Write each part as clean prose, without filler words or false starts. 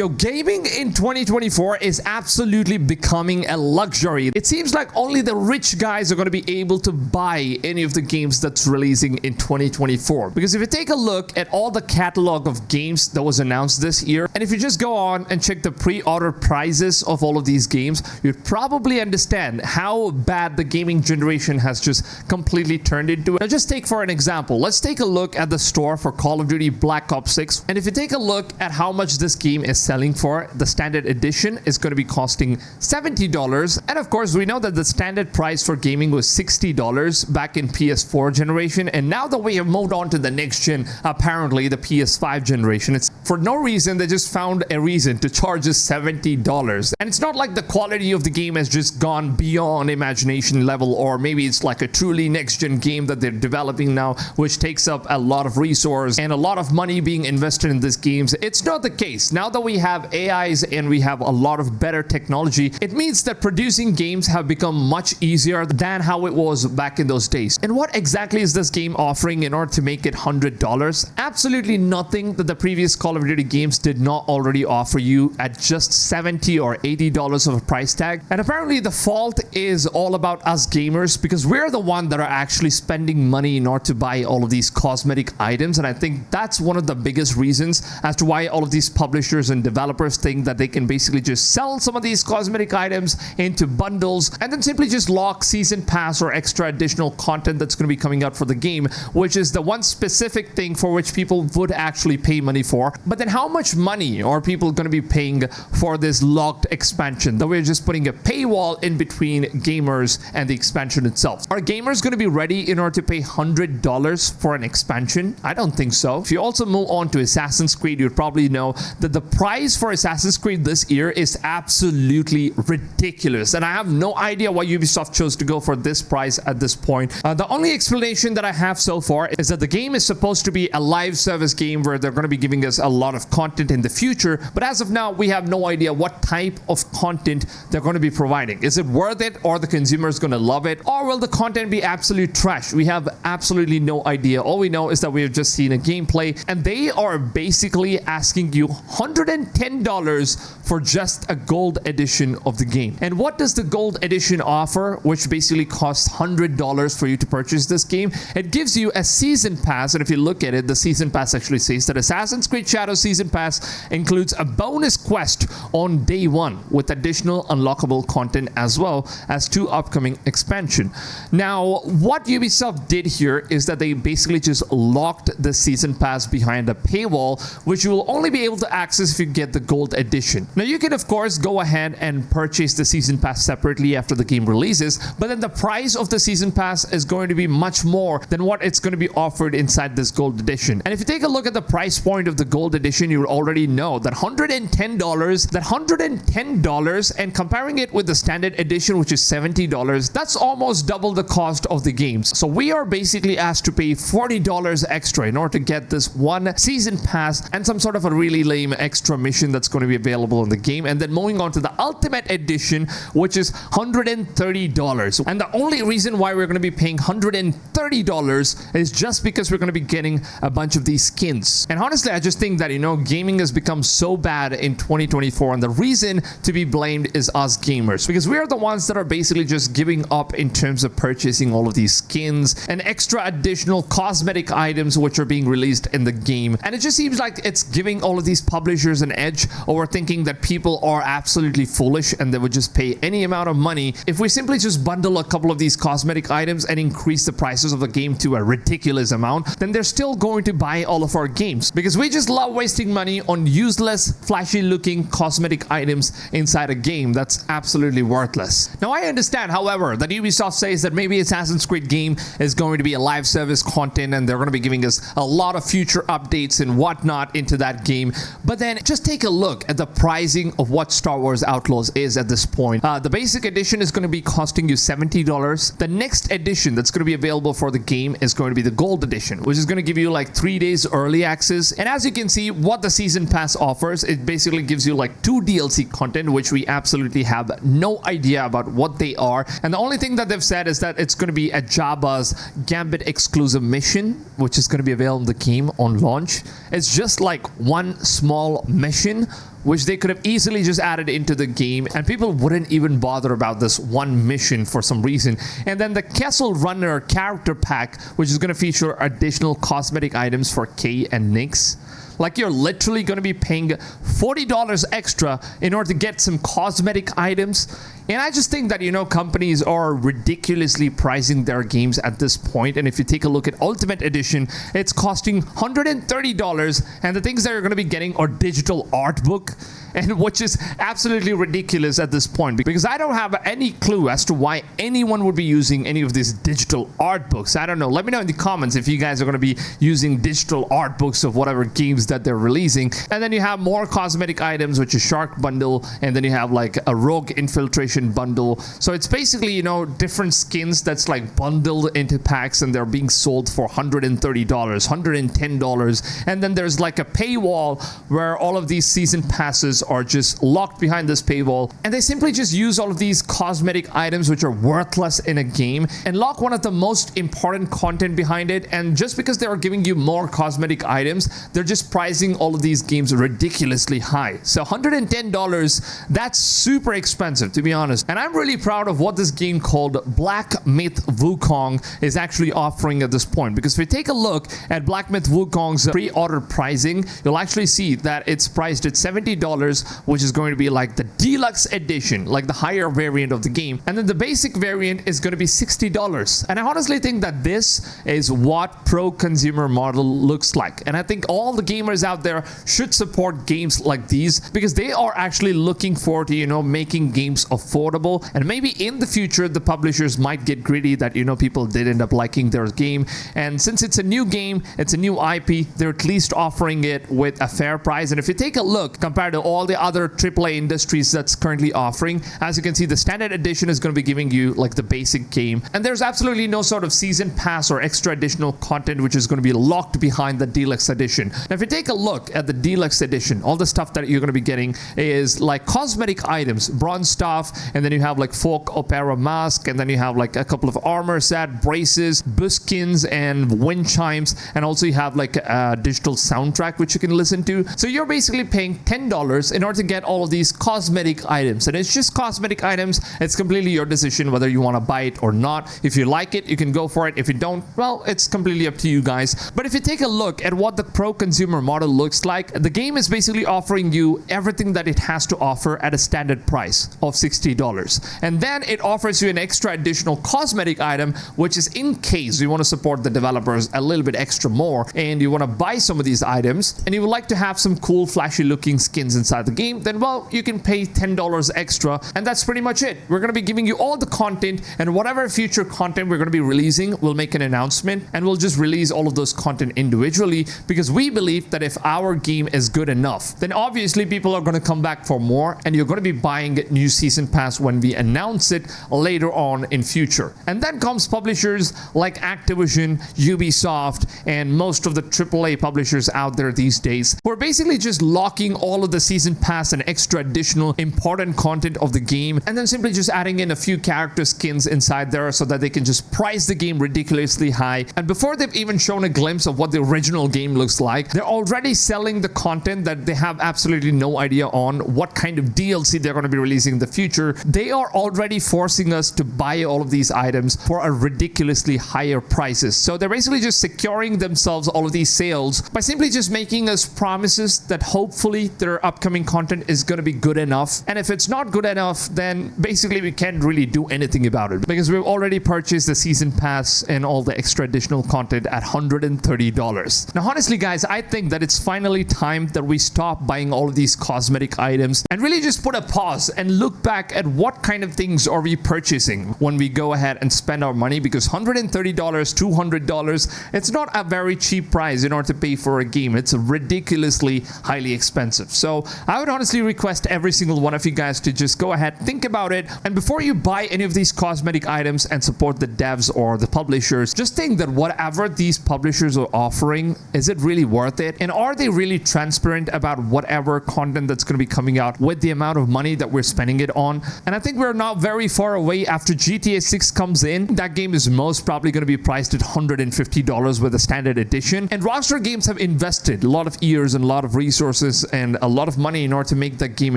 Yo, gaming in 2024 is absolutely becoming a luxury. It seems like only the rich guys are going to be able to buy any of the games that's releasing in 2024. Because if you take a look at all the catalog of games that was announced this year, and if you just go on and check the pre-order prices of all of these games, you'd probably understand how bad the gaming generation has just completely turned into. Now just take for an example, let's take a look at the store for Call of Duty Black Ops 6. And if you take a look at how much this game is selling for, the standard edition is going to be costing $70. And of course, we know that the standard price for gaming was $60 back in PS4 generation. And now that we have moved on to the next gen, apparently the PS5 generation, it's for no reason, they just found a reason to charge us $70. And it's not like the quality of the game has just gone beyond imagination level, or maybe it's like a truly next gen game that they're developing now, which takes up a lot of resource and a lot of money being invested in these games. It's not the case. Now that we have AIs and we have a lot of better technology, it means that producing games have become much easier than how it was back in those days. And what exactly is this game offering in order to make it $100? Absolutely nothing that the previous Call of Duty games did not already offer you at just $70 or $80 of a price tag. And apparently the fault is all about us gamers, because we're the one that are actually spending money in order to buy all of these cosmetic items. And I think that's one of the biggest reasons as to why all of these publishers and developers think that they can basically just sell some of these cosmetic items into bundles and then simply just lock season pass or extra additional content that's going to be coming out for the game, which is the one specific thing for which people would actually pay money for. But then how much money are people going to be paying for this locked expansion that we're just putting a paywall in between gamers and the expansion itself? Are gamers going to be ready in order to pay $100 for an expansion? I don't think so. If you also move on to Assassin's Creed, you'd probably know that the price for Assassin's Creed this year is absolutely ridiculous. And I have no idea why Ubisoft chose to go for this price at this point. The only explanation that I have so far is that the game is supposed to be a live service game where they're going to be giving us a lot of content in the future. But as of now, we have no idea what type of content they're going to be providing. Is it worth it, or the consumer is going to love it, or will the content be absolute trash? We have absolutely no idea. All we know is that we have just seen a gameplay, and they are basically asking you $110 for just a gold edition of the game. And what does the gold edition offer, which basically costs $100 for you to purchase this game? It gives you a season pass, and if you look at it, the season pass actually says that Assassin's Creed Shadows season pass includes a bonus quest on day one with additional unlockable content, as well as 2 upcoming expansion. Now, what Ubisoft did here is that they basically just locked the season pass behind a paywall, which you will only be able to access if you get the gold edition. Now, you can of course go ahead and purchase the season pass separately after the game releases, but then the price of the season pass is going to be much more than what it's going to be offered inside this gold edition. And if you take a look at the price point of the gold edition, you already know that $110, and comparing it with the standard edition, which is $70, that's almost double the cost of the games. So we are basically asked to pay $40 extra in order to get this one season pass and some sort of a really lame extra mission that's going to be available in the game. And then moving on to the ultimate edition, which is $130. And the only reason why we're going to be paying $130 is just because we're going to be getting a bunch of these skins. And honestly, I just think that, gaming has become so bad in 2024, and the reason to be blamed is us gamers, because we are the ones that are basically just giving up in terms of purchasing all of these skins and extra additional cosmetic items which are being released in the game. And it just seems like it's giving all of these publishers an edge over thinking that people are absolutely foolish and they would just pay any amount of money if we simply just bundle a couple of these cosmetic items and increase the prices of the game to a ridiculous amount. Then they're still going to buy all of our games, because we just love wasting money on useless, flashy looking cosmetic items inside a game that's absolutely worthless. Now, I understand, however, that Ubisoft says that maybe Assassin's Creed game is going to be a live service content and they're going to be giving us a lot of future updates and whatnot into that game. But then just take a look at the pricing of what Star Wars Outlaws is at this point. The basic edition is going to be costing you $70. The next edition that's going to be available for the game is going to be the gold edition, which is going to give you like 3 days early access. And as you can see, what the season pass offers, it basically gives you like 2 DLC content, which we absolutely have no idea about what they are. And the only thing that they've said is that it's going to be a Jabba's Gambit exclusive mission, which is going to be available in the game on launch. It's just like one small mission mission, which they could have easily just added into the game, and people wouldn't even bother about this one mission for some reason. And then the Kessel Runner character pack, which is going to feature additional cosmetic items for Kay and Nyx. Like, you're literally going to be paying $40 extra in order to get some cosmetic items. And I just think that, companies are ridiculously pricing their games at this point. And if you take a look at Ultimate Edition, it's costing $130. And the things that you're going to be getting are digital art book, and which is absolutely ridiculous at this point, because I don't have any clue as to why anyone would be using any of these digital art books. I don't know. Let me know in the comments if you guys are going to be using digital art books of whatever games that they're releasing. And then you have more cosmetic items, which is Shark Bundle, and then you have like a Rogue Infiltration Bundle. So it's basically, different skins that's like bundled into packs, and they're being sold for $130, $110. And then there's like a paywall where all of these season passes are just locked behind this paywall, and they simply just use all of these cosmetic items which are worthless in a game and lock one of the most important content behind it. And just because they are giving you more cosmetic items, they're just pricing all of these games ridiculously high. So $110, that's super expensive, to be honest. And I'm really proud of what this game called Black Myth Wukong is actually offering at this point, because if you take a look at Black Myth Wukong's pre-order pricing, you'll actually see that it's priced at $70, which is going to be like the deluxe edition, like the higher variant of the game. And then the basic variant is going to be $60. And I honestly think that this is what pro consumer model looks like. And I think all the gamers out there should support games like these, because they are actually looking forward to, making games affordable. And maybe in the future, the publishers might get greedy that, people did end up liking their game. And since it's a new game, it's a new IP, they're at least offering it with a fair price. And if you take a look compared to all the other AAA industries that's currently offering, as you can see, the standard edition is going to be giving you like the basic game, and there's absolutely no sort of season pass or extra additional content which is going to be locked behind the deluxe edition. Now if you take a look at the deluxe edition, all the stuff that you're going to be getting is like cosmetic items, bronze stuff, and then you have like folk opera mask, and then you have like a couple of armor set, braces, buskins, and wind chimes, and also you have like a digital soundtrack which you can listen to. So you're basically paying $10 in order to get all of these cosmetic items, and it's just cosmetic items. It's completely your decision whether you want to buy it or not. If you like it, you can go for it. If you don't, well, it's completely up to you guys. But if you take a look at what the pro consumer model looks like, the game is basically offering you everything that it has to offer at a standard price of $60, and then it offers you an extra additional cosmetic item, which is in case you want to support the developers a little bit extra more and you want to buy some of these items and you would like to have some cool flashy looking skins inside the game, then well, you can pay $10 extra, and that's pretty much it. We're going to be giving you all the content, and whatever future content we're going to be releasing, we'll make an announcement and we'll just release all of those content individually, because we believe that if our game is good enough, then obviously people are going to come back for more, and you're going to be buying new season pass when we announce it later on in future. And then comes publishers like Activision, Ubisoft, and most of the AAA publishers out there these days, who are basically just locking all of the season pass and extra additional important content of the game, and then simply just adding in a few character skins inside there so that they can just price the game ridiculously high. And before they've even shown a glimpse of what the original game looks like, they're already selling the content that they have absolutely no idea on what kind of DLC they're going to be releasing in the future. They are already forcing us to buy all of these items for a ridiculously higher prices. So they're basically just securing themselves all of these sales by simply just making us promises that hopefully their upcoming content is going to be good enough. And if it's not good enough, then basically we can't really do anything about it, because we've already purchased the season pass and all the extra additional content at $130. Now honestly guys, I think that it's finally time that we stop buying all of these cosmetic items and really just put a pause and look back at what kind of things are we purchasing when we go ahead and spend our money, because $130, $200, it's not a very cheap price in order to pay for a game. It's ridiculously highly expensive. So I would honestly request every single one of you guys to just go ahead, think about it, and before you buy any of these cosmetic items and support the devs or the publishers, just think that whatever these publishers are offering, is it really worth it? And are they really transparent about whatever content that's going to be coming out with the amount of money that we're spending it on? And I think we're not very far away after GTA 6 comes in. That game is most probably going to be priced at $150 with a standard edition. And Rockstar Games have invested a lot of years and a lot of resources and a lot of money in order to make that game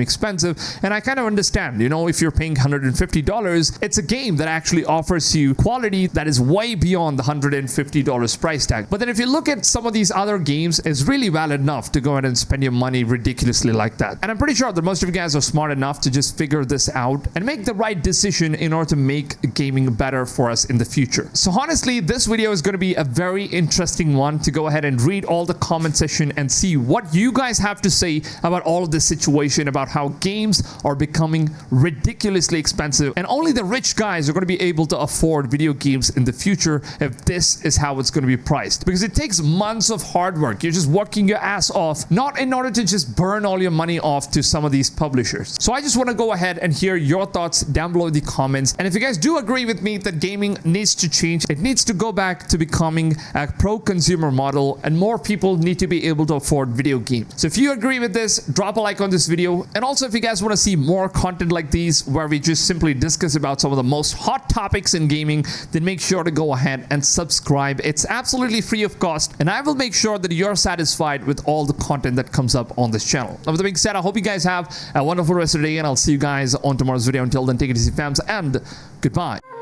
expensive. And I kind of understand, you know, if you're paying $150, it's a game that actually offers you quality that is way beyond the $150 price tag. But then if you look at some of these other games, it's really valid enough to go ahead and spend your money ridiculously like that. And I'm pretty sure that most of you guys are smart enough to just figure this out and make the right decision in order to make gaming better for us in the future. So honestly, this video is going to be a very interesting one to go ahead and read all the comment section and see what you guys have to say about all of this situation, about how games are becoming ridiculously expensive and only the rich guys are going to be able to afford video games in the future if this is how it's going to be priced. Because it takes months of hard work. You're just working your ass off, not in order to just burn all your money off to some of these publishers. So I just want to go ahead and hear your thoughts down below in the comments. And if you guys do agree with me that gaming needs to change, it needs to go back to becoming a pro-consumer model and more people need to be able to afford video games. So if you agree with this, drop a like on this video. And also if you guys want to see more content like these where we just simply discuss about some of the most hot topics in gaming, then make sure to go ahead and subscribe. It's absolutely free of cost and I will make sure that you're satisfied with all the content that comes up on this channel. Now with that being said, I hope you guys have a wonderful rest of the day and I'll see you guys on tomorrow's video. Until then, take it easy fams and goodbye.